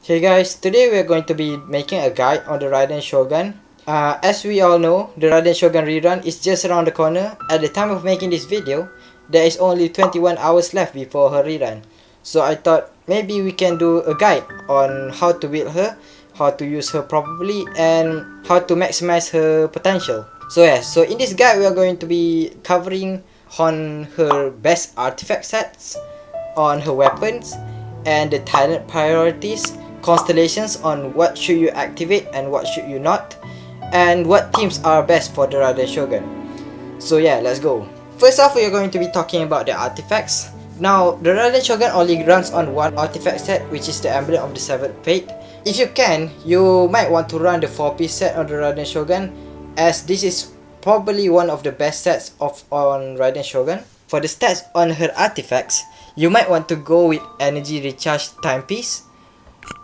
Hey guys, today we are going to be making a guide on the Raiden Shogun. As we all know, the Raiden Shogun rerun is just around the corner. At the time of making this video, there is only 21 hours left before her rerun. So I thought maybe we can do a guide on how to build her, how to use her properly, and how to maximize her potential. So in this guide we are going to be covering on her best artifact sets, on her weapons, and the talent priorities, constellations on what should you activate and what should you not, and what teams are best for the Raiden Shogun. So yeah, let's go. First off, we are going to be talking about the artifacts. Now, the Raiden Shogun only runs on one artifact set, which is the Emblem of the Seventh Fate. If you can, you might want to run the 4-piece set on the Raiden Shogun, as this is probably one of the best sets on Raiden Shogun. For the stats on her artifacts, you might want to go with Energy Recharge Timepiece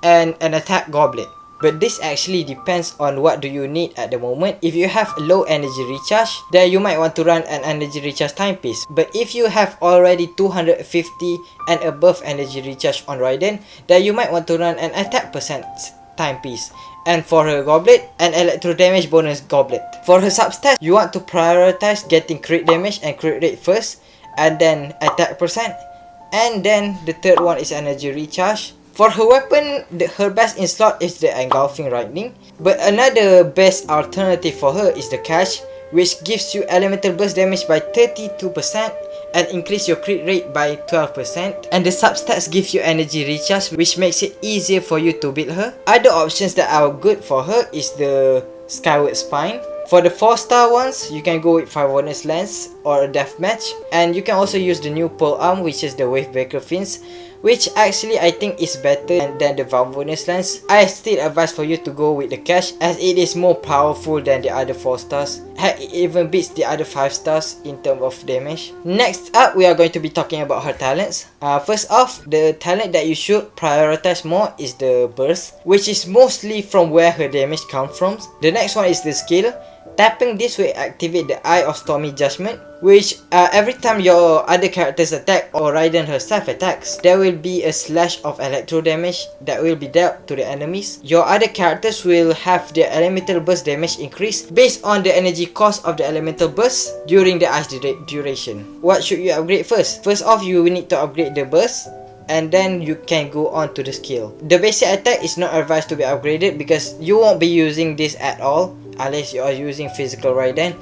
and an Attack Goblet. But this actually depends on what do you need at the moment. If you have low energy recharge, then you might want to run an energy recharge timepiece. But if you have already 250 and above energy recharge on Raiden, then you might want to run an attack percent timepiece. And for her goblet, an electro damage bonus goblet. For her substats, you want to prioritize getting crit damage and crit rate first, and then attack percent, and then the third one is energy recharge. For her weapon, her best in slot is the Engulfing Lightning, but another best alternative for her is the Cash, which gives you elemental burst damage by 32% and increase your crit rate by 12%, and the substats give you energy recharge, which makes it easier for you to build her. Other options that are good for her is the Skyward Spine. For the 4-star ones, you can go with 5 bonus lens or a deathmatch, and you can also use the new pole arm, which is the Wavebreaker Fins, which actually I think is better than the Valve bonus lens. I still advise for you to go with the Cash, as it is more powerful than the other 4 stars. Heck, it even beats the other 5 stars in terms of damage. Next up, we are going to be talking about her talents. First off, the talent that you should prioritize more is the Burst, which is mostly from where her damage comes from. The next one is the skill. Tapping this will activate the Eye of Stormy Judgment, which every time your other characters attack or Raiden herself attacks, there will be a slash of electro damage that will be dealt to the enemies. Your other characters will have their elemental burst damage increase based on the energy cost of the elemental burst during the ice duration. What should you upgrade first? First off, you will need to upgrade the burst, and then you can go on to the skill. The basic attack is not advised to be upgraded because you won't be using this at all unless you are using physical Raiden,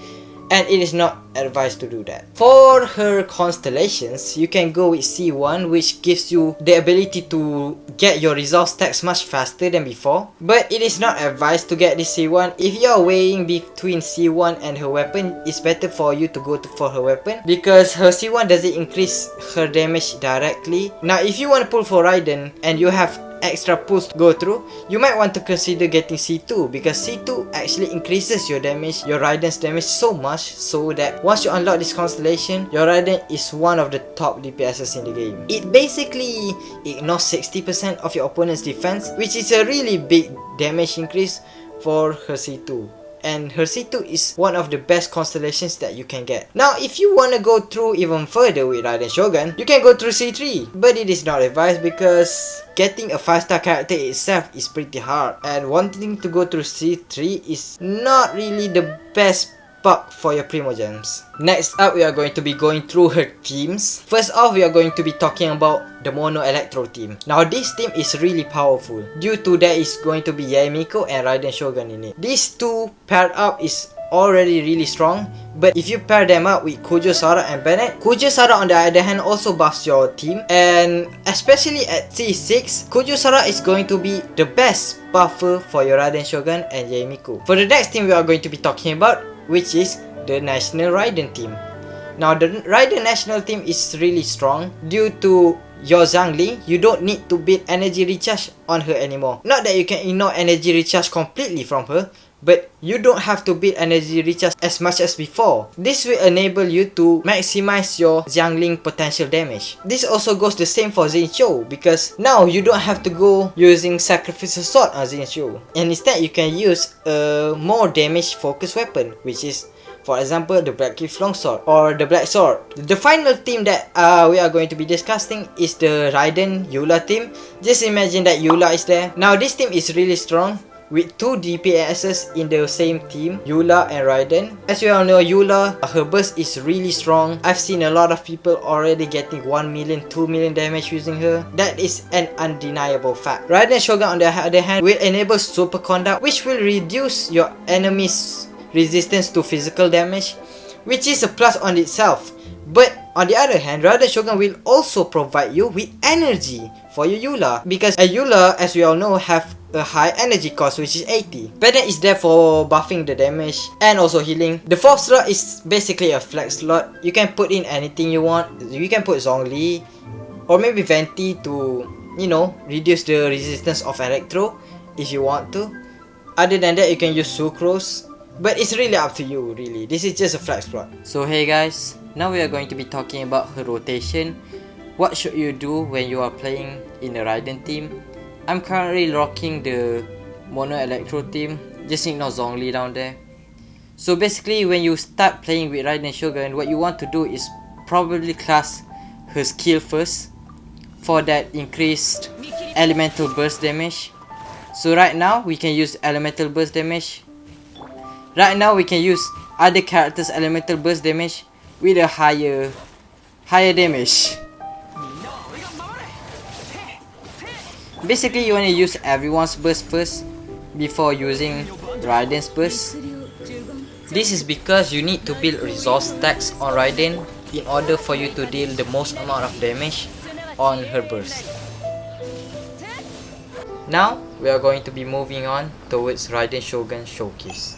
and it is not advised to do that. For her constellations, you can go with C1, which gives you the ability to get your resolve stacks much faster than before. But it is not advised to get this C1. If you are weighing between C1 and her weapon, it's better for you to go for her weapon, because her C1 doesn't increase her damage directly. Now, if you want to pull for Raiden and you have extra pulls to go through, you might want to consider getting C2, because C2 actually increases your damage, your Raiden's damage so much, so that once you unlock this constellation, your Raiden is one of the top DPSs in the game. It basically ignores 60% of your opponent's defense, which is a really big damage increase for her C2. And her C2 is one of the best constellations that you can get. Now, if you want to go through even further with Raiden Shogun, you can go through C3, but it is not advised because getting a 5-star character itself is pretty hard, and wanting to go through C3 is not really the best pack for your Primogems. Next up, we are going to be going through her teams. First off, we are going to be talking about the Mono Electro team. Now, this team is really powerful due to there is going to be Yaemiko and Raiden Shogun in it. These two paired up is already really strong, but if you pair them up with Kujo Sara and Bennett, Kujo Sara on the other hand also buffs your team, and especially at C6, Kujo Sara is going to be the best buffer for your Raiden Shogun and Yaemiko. For the next team we are going to be talking about, which is the National Raiden Team. Now, the Raiden National Team is really strong due to your Zhangli. You don't need to build energy recharge on her anymore. Not that you can ignore energy recharge completely from her, but you don't have to build energy recharge as much as before. This will enable you to maximize your Xiangling potential damage. This also goes the same for Zinchou, because now you don't have to go using Sacrificial Sword on Zinchou, and instead you can use a more damage focused weapon, which is For example, the Black Cliff Longsword or the Black Sword. The final team that we are going to be discussing is the Raiden Eula team. Just imagine that Eula is there. Now this team is really strong with 2 DPSs in the same team, Eula and Raiden. As you all know, Eula, her burst is really strong. I've seen a lot of people already getting 1 million, 2 million damage using her. That is an undeniable fact. Raiden Shogun on the other hand will enable Super Conduct, which will reduce your enemy's resistance to physical damage, which is a plus on itself. But on the other hand, Raiden Shogun will also provide you with energy for your Eula, because a Eula, as we all know, have a high energy cost, which is 80. Pendant is there for buffing the damage and also healing. The 4th slot is basically a flex slot. You can put in anything you want. You can put Zhongli or maybe Venti to, you know, reduce the resistance of Electro if you want to. Other than that, you can use Sucrose, but it's really up to you, really. This is just a flex slot. So hey guys, now we are going to be talking about her rotation. What should you do when you are playing in the Raiden team? I'm currently rocking the Mono Electro team. Just ignore Zhongli down there. So basically, when you start playing with Raiden Shogun, what you want to do is probably class her skill first for that increased elemental burst damage. So right now we can use elemental burst damage. Right now we can use other characters' elemental burst damage with a higher damage. Basically, you want to use everyone's burst first before using Raiden's burst. This is because you need to build resource stacks on Raiden in order for you to deal the most amount of damage on her burst. Now, we are going to be moving on towards Raiden Shogun Showcase.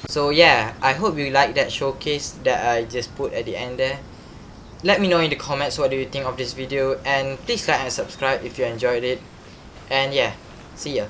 So yeah, I hope you like that showcase that I just put at the end there. Let me know in the comments what do you think of this video, and please like and subscribe if you enjoyed it. And yeah, see ya.